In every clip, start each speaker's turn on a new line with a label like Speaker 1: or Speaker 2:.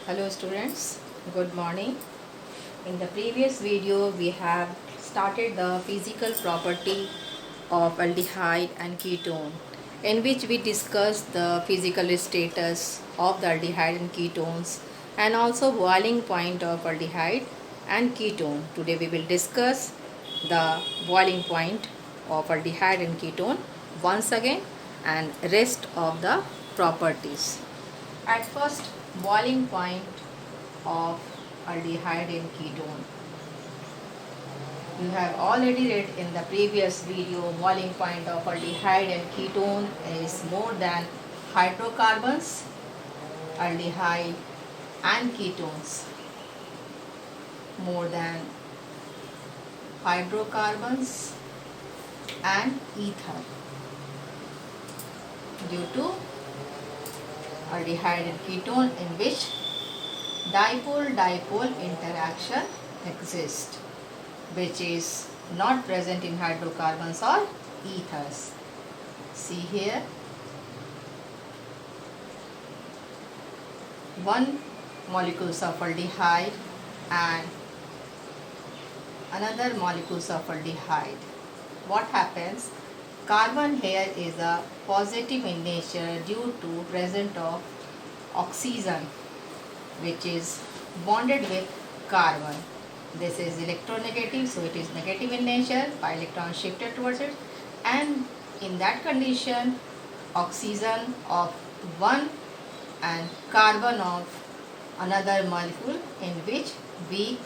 Speaker 1: Hello students, good morning. In the previous video we have started the physical property of aldehyde and ketone, in which we discussed the physical status of the aldehyde and ketones and also boiling point of aldehyde and ketone. Today we will discuss the boiling point of aldehyde and ketone once again and rest of the properties. At first, boiling point of aldehyde and ketone. You have already read in the previous video, boiling point of aldehyde and ketone is more than hydrocarbons, aldehyde and ketones. More than hydrocarbons and ether. Due to aldehyde and ketone in which dipole-dipole interaction exists, which is not present in hydrocarbons or ethers. See here, one molecules of aldehyde and another molecules of aldehyde. What happens? Carbon here is a positive in nature due to presence of oxygen, which is bonded with carbon. This is electronegative, so it is negative in nature. Pi electron shifted towards it, and in that condition, oxygen of one and carbon of another molecule in which weak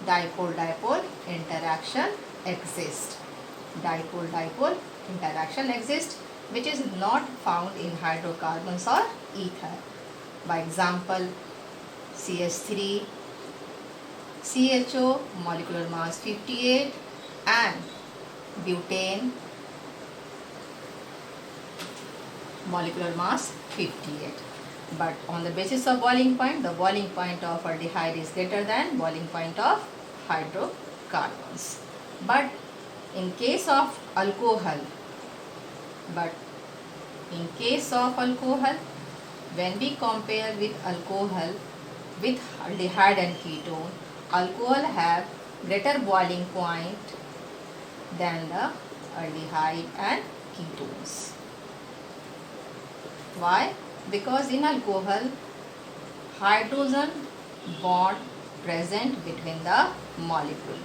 Speaker 1: dipole-dipole interaction exists. Dipole-dipole interaction exists, which is not found in hydrocarbons or ether. By example, CH3, CHO, molecular mass 58, and butane, molecular mass 58. But on the basis of boiling point, the boiling point of aldehyde is greater than boiling point of hydrocarbons. But in case of alcohol, when we compare with alcohol with aldehyde and ketone, alcohol have greater boiling point than the aldehyde and ketones. Why? Because in alcohol, hydrogen bond present between the molecule.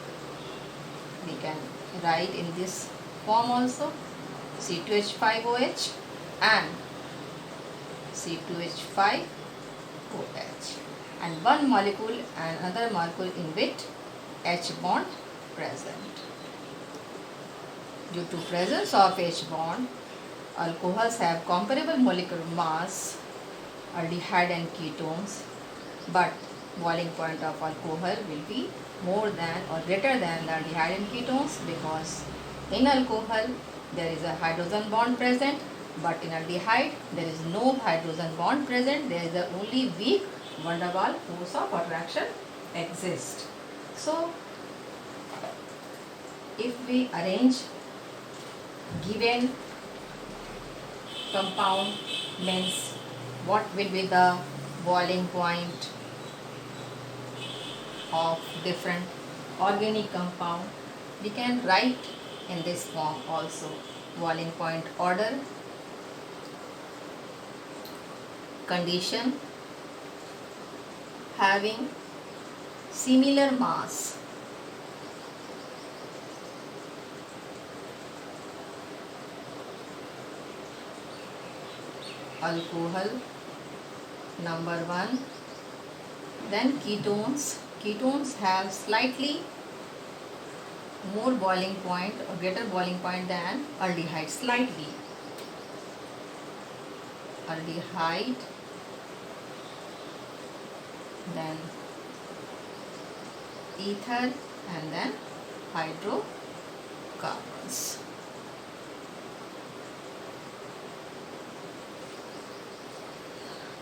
Speaker 1: We can write in this form also, C2H5OH and C2H5OH, and one molecule and another molecule in which H bond present. Due to presence of H bond, alcohols have comparable molecular mass, aldehyde and ketones, but boiling point of alcohol will be more than or greater than the aldehyde and ketones, because in alcohol there is a hydrogen bond present, but in aldehyde there is no hydrogen bond present. There is only weak van der Waals force of attraction exists. So if we arrange given compound, means what will be the boiling point of different organic compound, we can write in this form also. Boiling point order, condition, having similar mass, alcohol number 1, then ketones. Ketones have slightly more boiling point or greater boiling point than aldehyde, slightly. Aldehyde, then ether, and then hydrocarbons.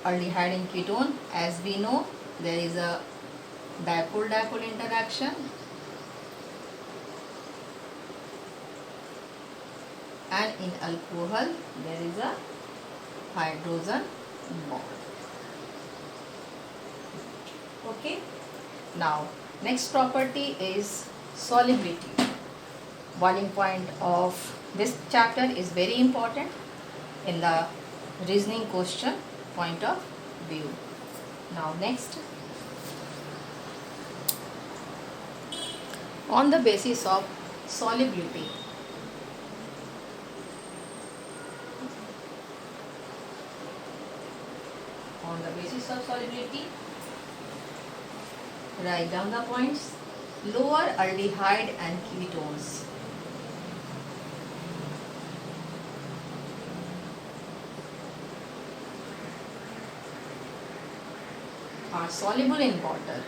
Speaker 1: Aldehyde and ketone, as we know, there is a dipole-dipole interaction, and in alcohol there is a hydrogen bond. Okay. Now next property is solubility. Boiling point of this chapter is very important in the reasoning question point of view. Now next, on the basis of solubility, write down the points. Lower aldehyde and ketones are soluble in water.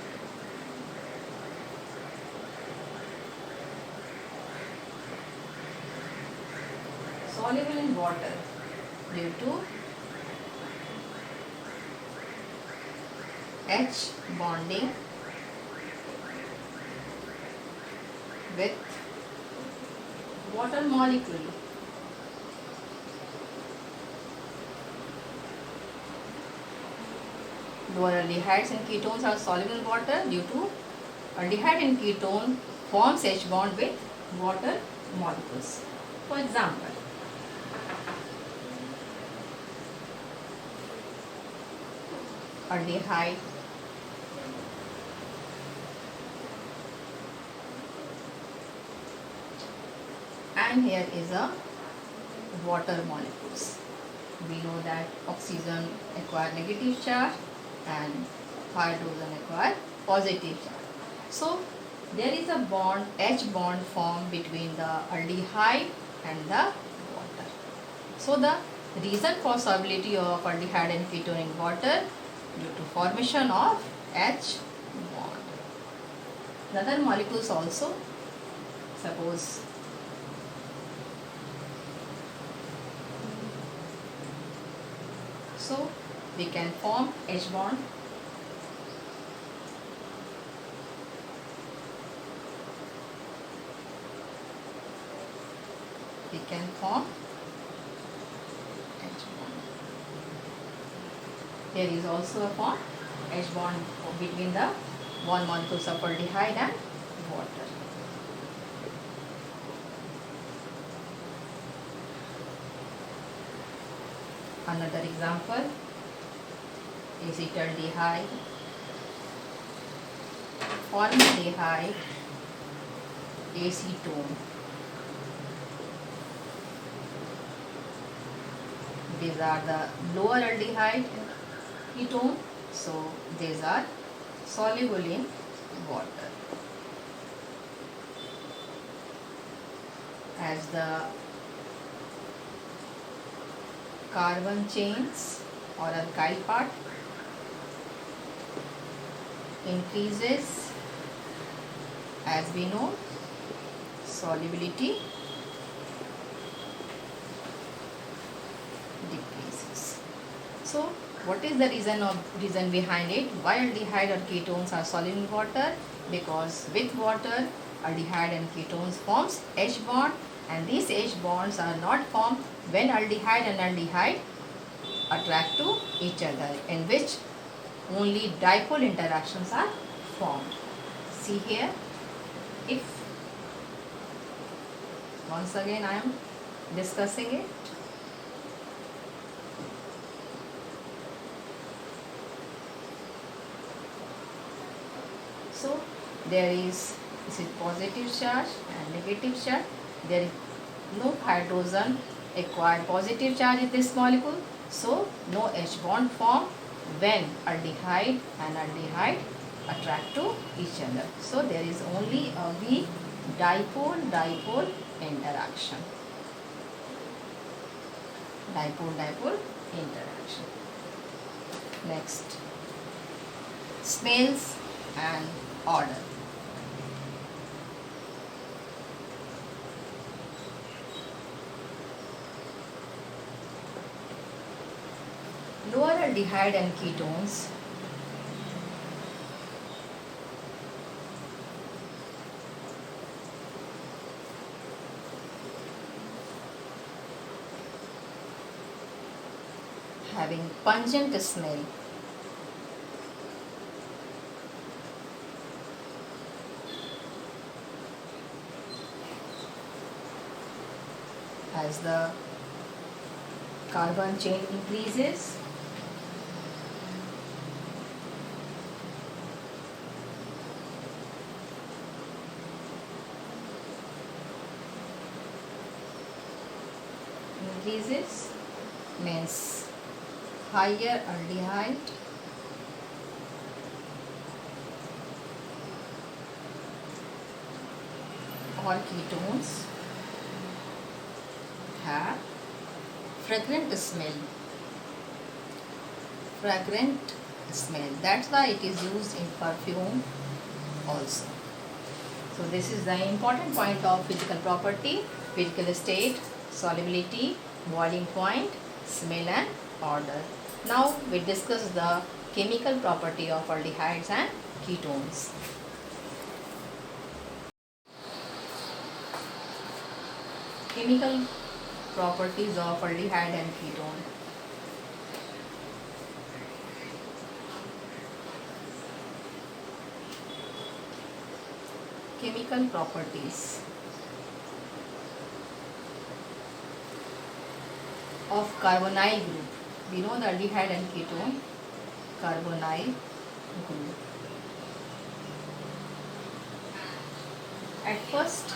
Speaker 1: Soluble in water due to H bonding with water molecule. Lower aldehydes and ketones are soluble in water due to aldehyde and ketone forms H bond with water molecules. For example, aldehyde and here is a water molecules. We know that oxygen acquire negative charge and hydrogen acquire positive charge. So there is a bond, H bond formed between the aldehyde and the water. So the reason for solubility of aldehyde and ketone in water due to formation of H bond. The other molecules also, suppose so we can form H bond H bond. There is also a form H bond between the one molecules of aldehyde and water. Another example, acetaldehyde, formaldehyde, acetone. These are the lower aldehyde ketone, so these are soluble in water. As the carbon chains or alkyl part increases, as we know, solubility decreases. So what is the reason behind it? Why aldehyde or ketones are soluble in water? Because with water aldehyde and ketones forms H bond, and these H bonds are not formed when aldehyde and aldehyde attract to each other, in which only dipole interactions are formed. See here, if once again I am discussing it. So there is positive charge and negative charge. There is no hydrogen acquire positive charge in this molecule, so no H bond form when aldehyde and aldehyde attract to each other. So there is only a weak dipole interaction. Dipole interaction. Next, smells and odor. Lower aldehyde and ketones having pungent smell as the carbon chain increases. Increases means higher aldehyde or ketones have fragrant smell. Fragrant smell. That's why it is used in perfume also. So this is the important point of physical property: physical state, solubility, boiling point, smell and odor. Now we discuss the chemical property of aldehydes and ketones. Chemical properties of aldehyde and ketone. Chemical properties of carbonyl group. We know the aldehyde and ketone carbonyl group. At first,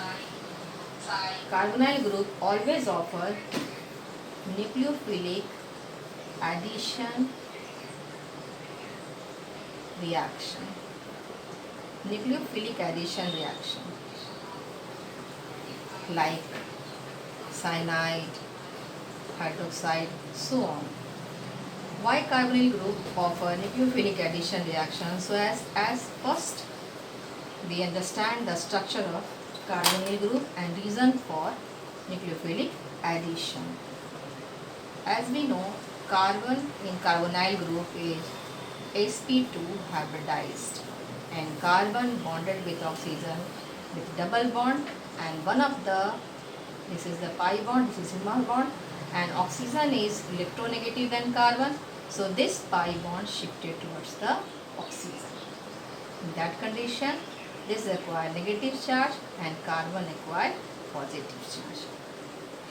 Speaker 1: carbonyl group always offer nucleophilic addition reaction. Nucleophilic addition reaction like cyanide, hydroxide, so on. Why carbonyl group offer nucleophilic addition reaction? So as first we understand the structure of carbonyl group and reason for nucleophilic addition. As we know, carbon in carbonyl group is sp2 hybridized and carbon bonded with oxygen with double bond, and one of the, this is the pi bond, this is sigma bond, and oxygen is electronegative than carbon, so this pi bond shifted towards the oxygen. In that condition, this acquire negative charge and carbon acquire positive charge.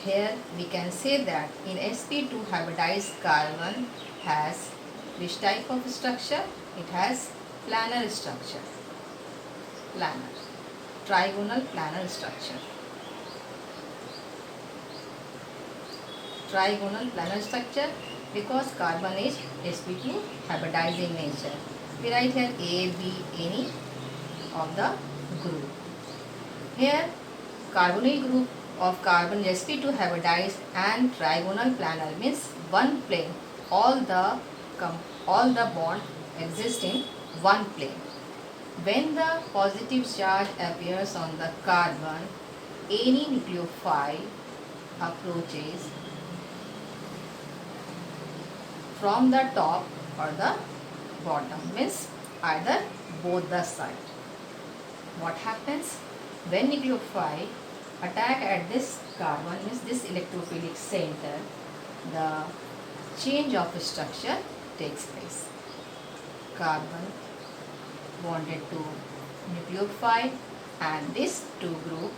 Speaker 1: Here we can say that in sp2 hybridized carbon has which type of structure? It has planar structure, planar, trigonal planar structure. Trigonal planar structure because carbon is sp2 hybridized in nature. We write here A, B, any of the group. Here carbonyl group of carbon sp2 hybridized and trigonal planar means one plane. All the bond exist in one plane. When the positive charge appears on the carbon, any nucleophile approaches from the top or the bottom, means either both the side. What happens when nucleophile attack at this carbon, means this electrophilic center, the change of structure takes place. Carbon bonded to nucleophile and this two group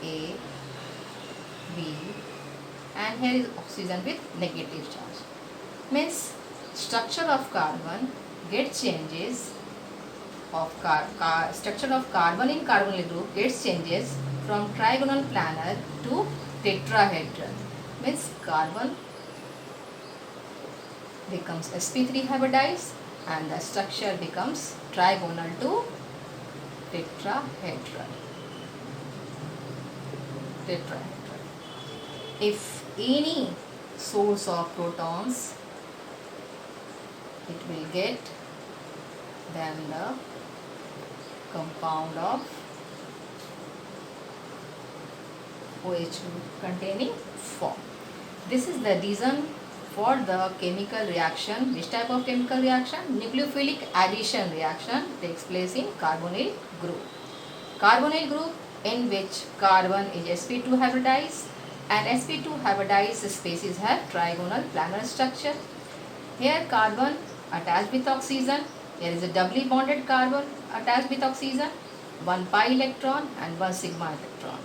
Speaker 1: A, B, and here is oxygen with negative charge. Means structure of carbon gets changes of structure of carbon in carbonyl group gets changes from trigonal planar to tetrahedral. Means carbon becomes sp3 hybridized and the structure becomes trigonal to tetrahedral. If any source of protons, it will get then the compound of OH group containing form. This is the reason for the chemical reaction. Which type of chemical reaction? Nucleophilic addition reaction takes place in carbonyl group. Carbonyl group in which carbon is sp2 hybridized and sp2 hybridized species have trigonal planar structure. Here carbon attached with oxygen. There is a doubly bonded carbon attached with oxygen, one pi electron and one sigma electron.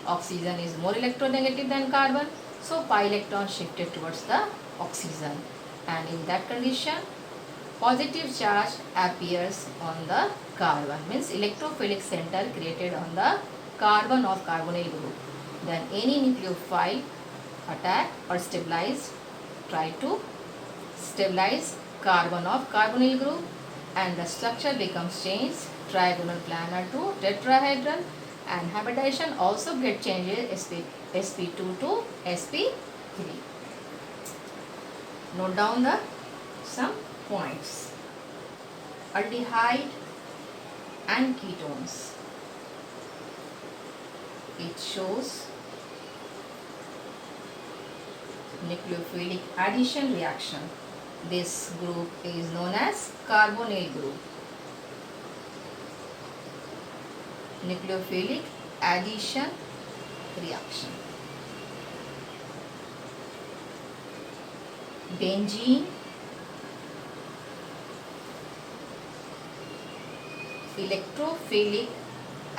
Speaker 1: Oxygen is more electronegative than carbon, so pi electron shifted towards the oxygen, and in that condition positive charge appears on the carbon, means electrophilic center created on the carbon of carbonyl group. Then any nucleophile attack or try to stabilize carbon of carbonyl group, and the structure becomes changed trigonal planar to tetrahedral, and hybridization also get changes sp2 to sp3. Note down the some points. Aldehyde and ketones. It shows nucleophilic addition reaction. This group is known as carbonyl group. Nucleophilic addition reaction. Benzene, electrophilic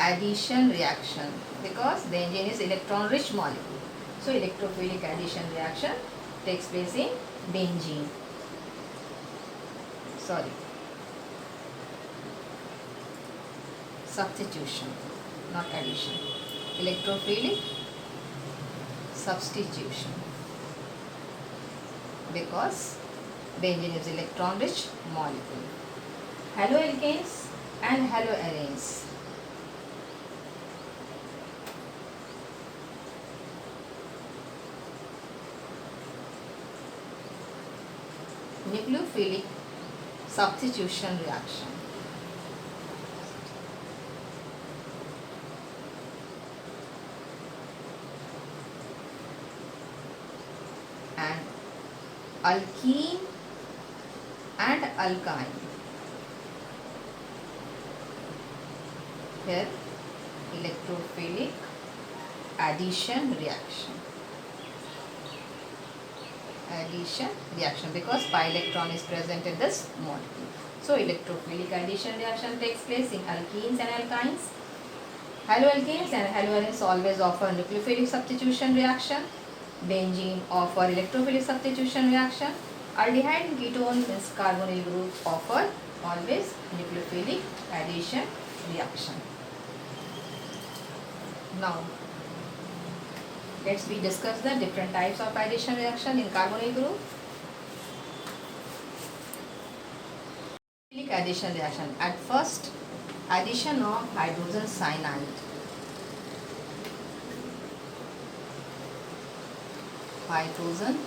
Speaker 1: addition reaction, because benzene is electron rich molecule. So electrophilic addition reaction takes place in benzene. Substitution, not addition. Electrophilic substitution, because benzene is electron rich molecule. Haloalkanes and haloarenes. Nucleophilic substitution reaction. And alkene and alkyne. Here electrophilic addition reaction. Because pi electron is present in this molecule. So electrophilic addition reaction takes place in alkenes and alkynes. Haloalkanes and haloarenes always offer nucleophilic substitution reaction. Benzene offer electrophilic substitution reaction. Aldehyde and ketone means carbonyl group offer always nucleophilic addition reaction. Now let's discuss the different types of addition reaction in carbonyl group. Nucleophilic addition reaction. At first, addition of hydrogen cyanide. Hydrogen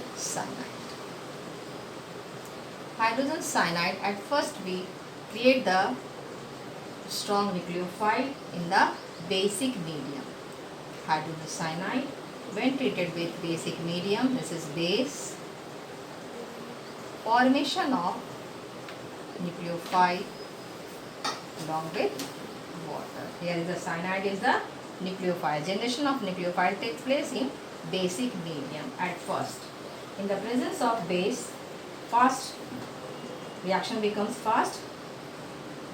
Speaker 1: cyanide. At first we create the strong nucleophile in the basic medium. Hydrogen cyanide, when treated with basic medium, this is base, formation of nucleophile along with water. Here is the cyanide is the nucleophile. Generation of nucleophile takes place in basic medium at first. In the presence of base, fast reaction becomes fast.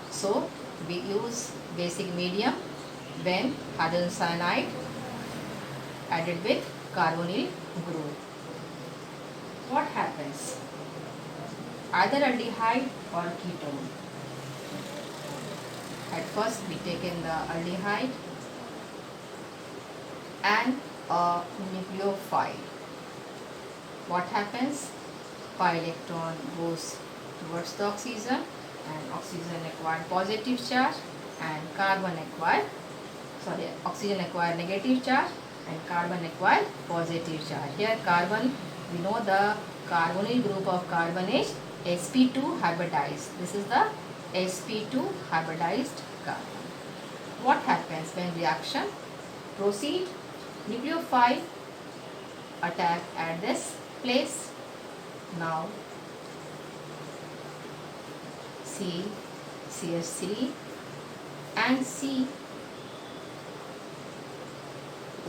Speaker 1: So we use basic medium when hydrogen cyanide added with carbonyl group. What happens? Either aldehyde or ketone. At first we take in the aldehyde and a nucleophile. What happens? Pi electron goes towards the oxygen, and oxygen acquired positive charge and oxygen acquired negative charge and carbon acquired positive charge. Here carbon, we know the carbonyl group of carbon is sp2 hybridized. This is the sp2 hybridized carbon. What happens when reaction proceed? Nucleophile attack at this place. Now CH3 and C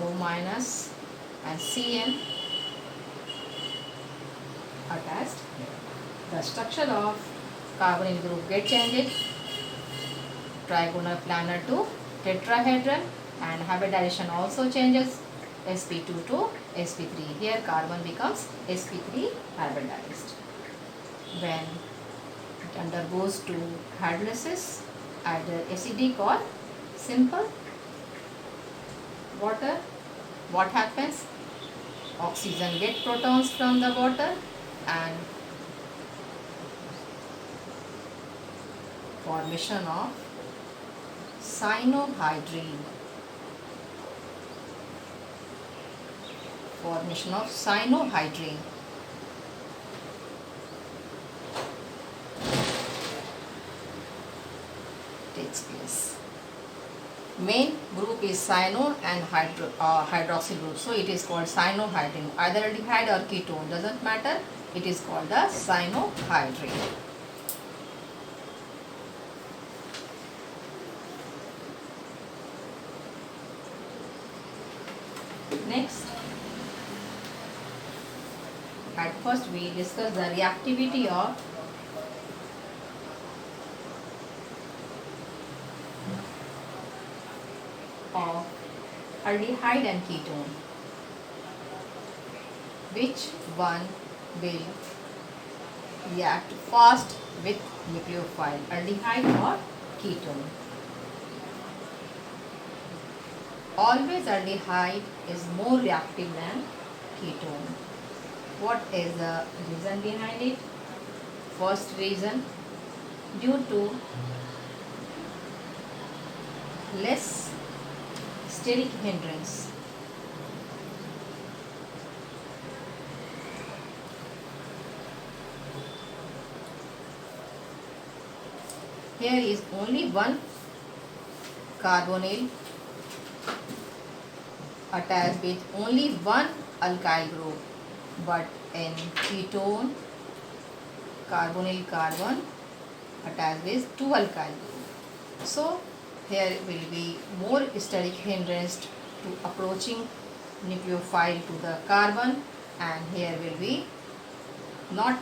Speaker 1: O minus and Cn attached. The structure of carbonyl group get changed trigonal planar to tetrahedral, and hybridization also changes sp2 to sp3. Here carbon becomes sp3 hybridized. When it undergoes to hydrolysis, either acidic or simple water, what happens? Oxygen get protons from the water and formation of cyanohydrine. Formation of cyanohydrine. Takes place. Main group is cyano and hydroxyl group, so it is called cyanohydrine. Either aldehyde or ketone, doesn't matter. It is called the cyanohydrine. Next, at first we discuss the reactivity of aldehyde and ketone. Which one will react fast with nucleophile, aldehyde or ketone? Always aldehyde is more reactive than ketone. What is the reason behind it? First reason, due to less steric hindrance. Here is only one carbonyl attached with only one alkyl group, but in ketone, carbonyl carbon attached with two alkyl group. So here will be more steric hindrance to approaching nucleophile to the carbon, and here will be not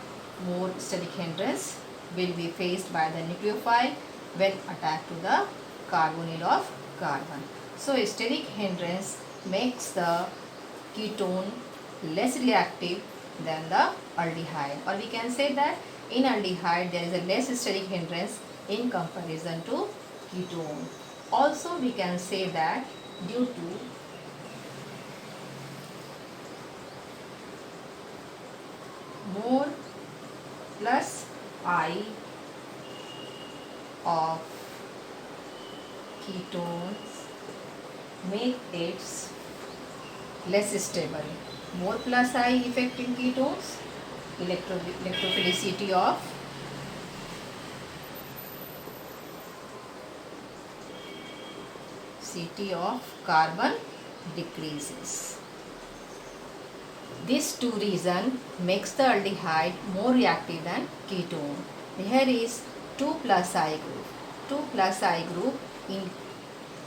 Speaker 1: more steric hindrance will be faced by the nucleophile when attached to the carbonyl of carbon. So steric hindrance makes the ketone less reactive than the aldehyde, or we can say that in aldehyde there is a less steric hindrance in comparison to ketone. Also we can say that due to more plus I of ketones make it less stable. More plus I effect in ketones, electrophilicity of carbon decreases. These two reasons makes the aldehyde more reactive than ketone. Here is 2 plus I group. 2 plus I group in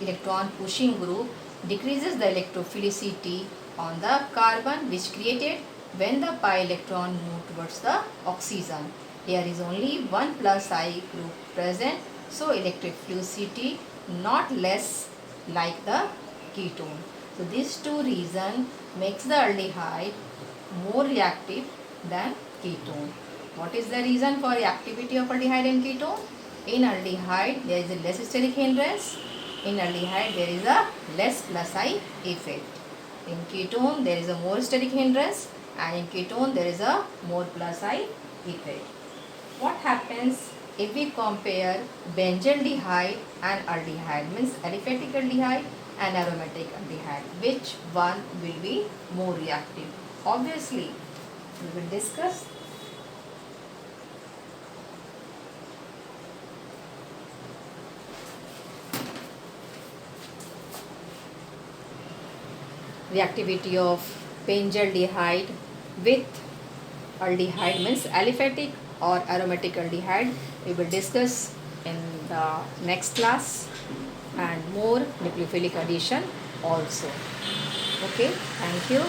Speaker 1: electron pushing group decreases the electrophilicity on the carbon, which created when the pi electron move towards the oxygen. Here is only 1 plus I group present, so electrophilicity not less like the ketone. So these two reasons makes the aldehyde more reactive than ketone. What is the reason for reactivity of aldehyde and ketone? In aldehyde there is a less steric hindrance. In aldehyde there is a less plus I effect. In ketone there is a more steric hindrance, and in ketone there is a more plus I effect. What happens if we compare benzaldehyde and aldehyde, means aliphatic aldehyde and aromatic aldehyde? Which one will be more reactive? Obviously, we will discuss. Reactivity of benzaldehyde with aldehyde, means aliphatic or aromatic aldehyde, we will discuss in the next class, and more nucleophilic addition also. Okay, thank you.